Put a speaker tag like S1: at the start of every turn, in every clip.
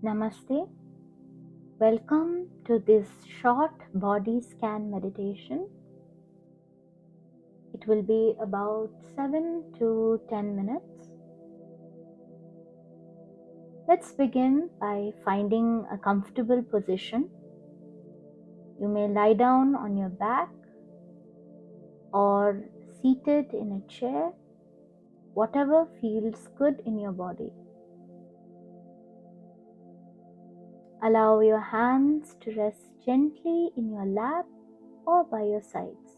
S1: Namaste. Welcome to this short body scan meditation. It will be about 7 to 10 minutes. Let's begin by finding a comfortable position. You may lie down on your back or seated in a chair, whatever feels good in your body. Allow your hands to rest gently in your lap or by your sides.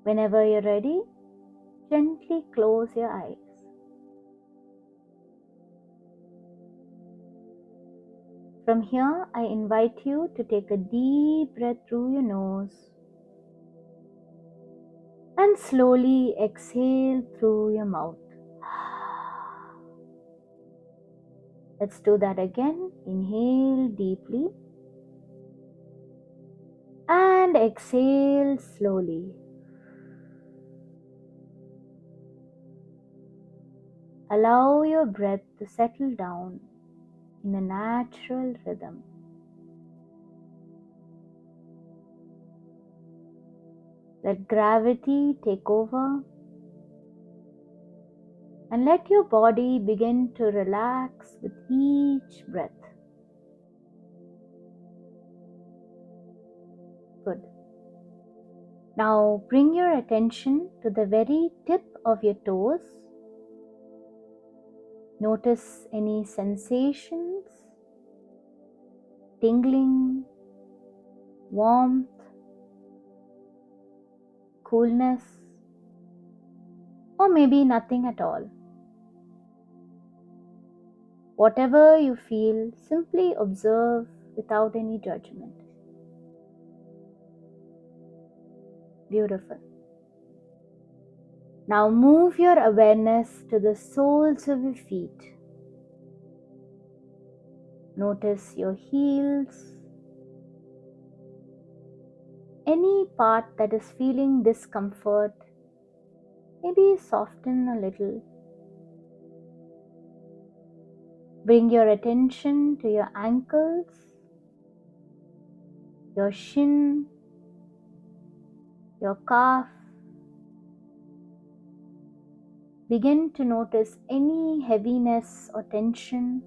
S1: Whenever you're ready, gently close your eyes. From here, I invite you to take a deep breath through your nose and slowly exhale through your mouth. Let's do that again. Inhale deeply and exhale slowly. Allow your breath to settle down in a natural rhythm. Let gravity take over and let your body begin to relax with each breath. Good. Now bring your attention to the very tip of your toes. Notice any sensations, tingling, warmth, coolness, or maybe nothing at all. Whatever you feel, simply observe without any judgment. Beautiful. Now move your awareness to the soles of your feet. Notice your heels, any part that is feeling discomfort, maybe soften a little. Bring your attention to your ankles, your shin, your calf. Begin to notice any heaviness or tension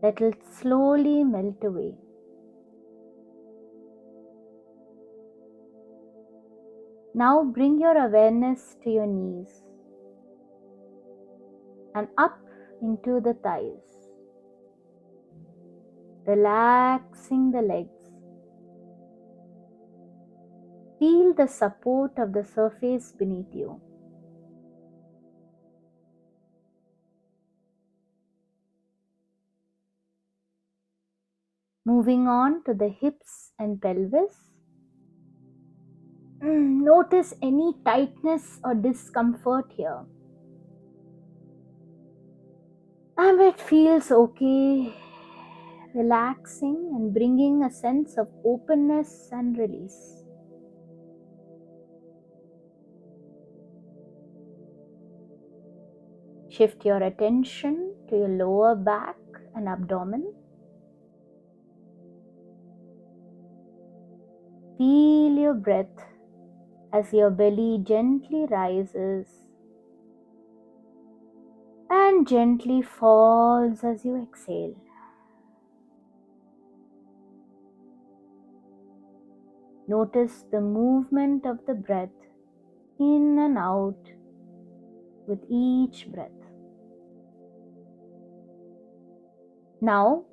S1: that will slowly melt away. Now bring your awareness to your knees and up into the thighs, relaxing the legs. Feel the support of the surface beneath you. Moving on to the hips and pelvis. Notice any tightness or discomfort here. And it feels okay, relaxing and bringing a sense of openness and release. Shift your attention to your lower back and abdomen. Feel your breath as your belly gently rises and gently falls as you exhale. Notice the movement of the breath in and out with each breath. Now,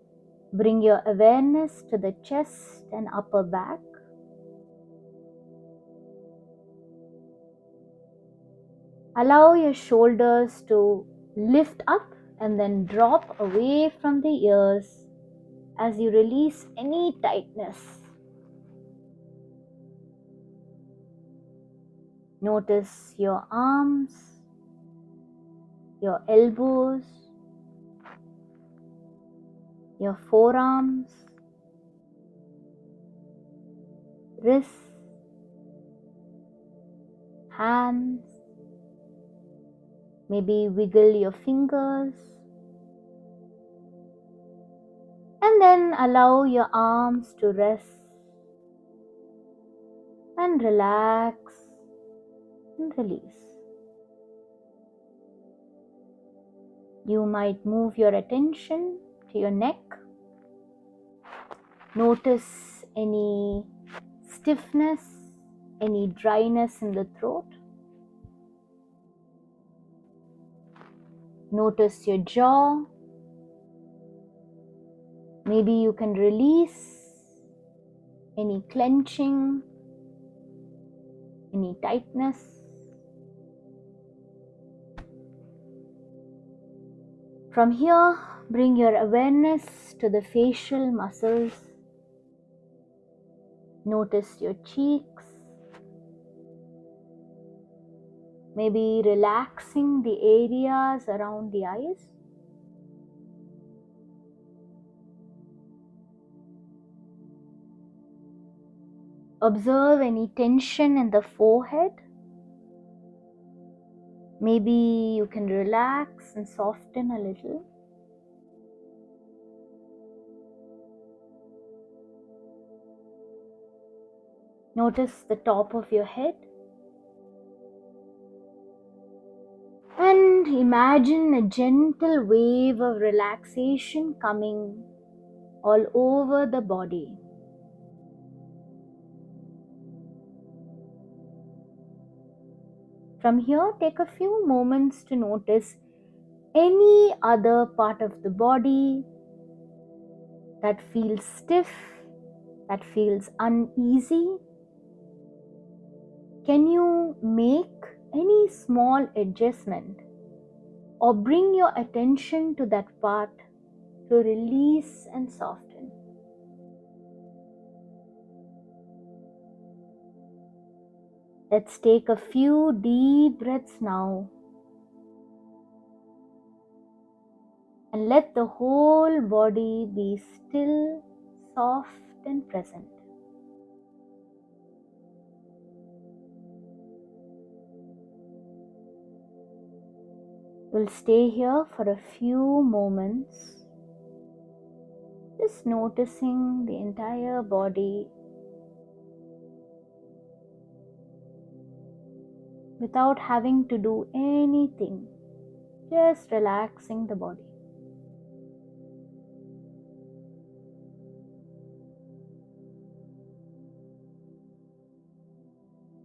S1: bring your awareness to the chest and upper back. Allow your shoulders to lift up and then drop away from the ears as you release any tightness. Notice your arms, your elbows, your forearms, wrists, hands, Maybe wiggle your fingers. And then allow your arms to rest and relax and release. You might move your attention to your neck. Notice any stiffness, any dryness in the throat. Notice your jaw. Maybe you can release any clenching, any tightness. From here, bring your awareness to the facial muscles. Notice your cheeks. Maybe relaxing the areas around the eyes. Observe any tension in the forehead. Maybe you can relax and soften a little. Notice the top of your head. And imagine a gentle wave of relaxation coming all over the body. From here, take a few moments to notice any other part of the body that feels stiff, that feels uneasy. Can you make any small adjustment or bring your attention to that part to release and soften? Let's take a few deep breaths now and let the whole body be still, soft and present. We'll stay here for a few moments, just noticing the entire body without having to do anything, just relaxing the body.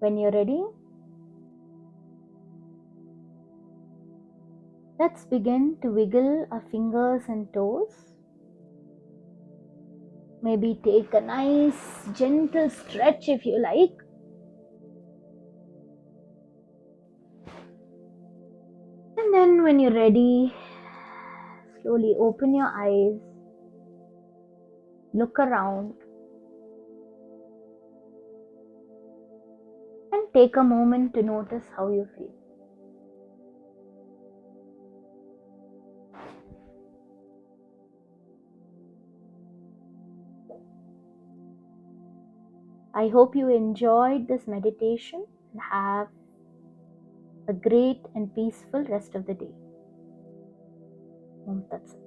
S1: When you're ready, let's begin to wiggle our fingers and toes. Maybe take a nice gentle stretch if you like. And then when you're ready, slowly open your eyes, look around, and take a moment to notice how you feel. I hope you enjoyed this meditation and have a great and peaceful rest of the day. Om Tat Sat.